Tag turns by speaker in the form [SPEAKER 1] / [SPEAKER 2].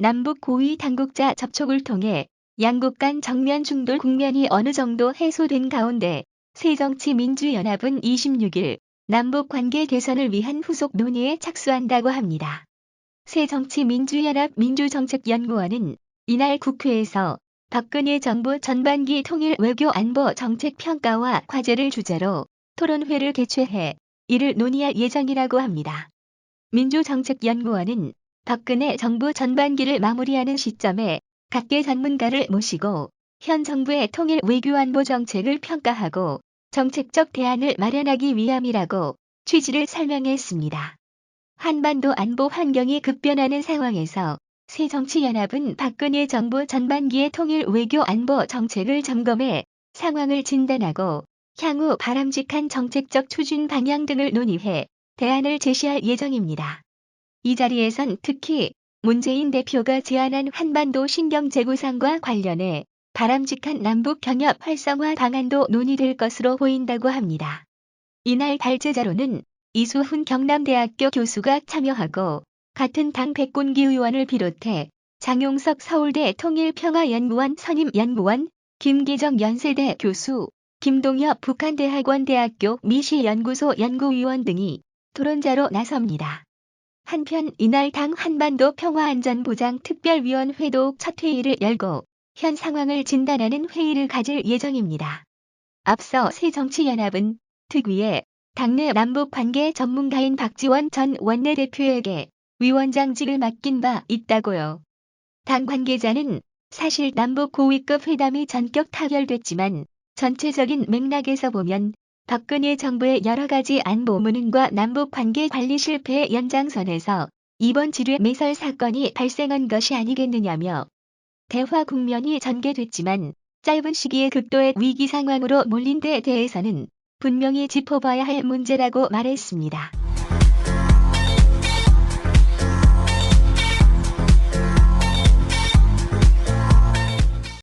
[SPEAKER 1] 남북 고위 당국자 접촉을 통해 양국 간 정면 충돌 국면이 어느 정도 해소된 가운데 새정치민주연합은 26일 남북 관계 개선을 위한 후속 논의에 착수한다고 합니다. 새정치민주연합 민주정책연구원은 이날 국회에서 박근혜 정부 전반기 통일 외교 안보 정책 평가와 과제를 주제로 토론회를 개최해 이를 논의할 예정이라고 합니다. 민주정책연구원은 박근혜 정부 전반기를 마무리하는 시점에 각계 전문가를 모시고 현 정부의 통일 외교 안보 정책을 평가하고 정책적 대안을 마련하기 위함이라고 취지를 설명했습니다. 한반도 안보 환경이 급변하는 상황에서 새정치연합은 박근혜 정부 전반기의 통일 외교 안보 정책을 점검해 상황을 진단하고 향후 바람직한 정책적 추진 방향 등을 논의해 대안을 제시할 예정입니다. 이 자리에선 특히 문재인 대표가 제안한 한반도 신경 재구상과 관련해 바람직한 남북 경협 활성화 방안도 논의될 것으로 보인다고 합니다. 이날 발제자로는 이수훈 경남대학교 교수가 참여하고 같은 당 백군기 의원을 비롯해 장용석 서울대 통일평화연구원 선임연구원, 김기정 연세대 교수, 김동엽 북한대학원대학교 미시연구소 연구위원 등이 토론자로 나섭니다. 한편 이날 당 한반도 평화안전보장특별위원회도 첫 회의를 열고 현 상황을 진단하는 회의를 가질 예정입니다. 앞서 새정치연합은 특위에 당내 남북관계 전문가인 박지원 전 원내대표에게 위원장직을 맡긴 바 있다고요. 당 관계자는 사실 남북 고위급 회담이 전격 타결됐지만 전체적인 맥락에서 보면 박근혜 정부의 여러 가지 안보 무능과 남북관계 관리 실패의 연장선에서 이번 지뢰 매설 사건이 발생한 것이 아니겠느냐며 대화 국면이 전개됐지만 짧은 시기에 극도의 위기 상황으로 몰린 데 대해서는 분명히 짚어봐야 할 문제라고 말했습니다.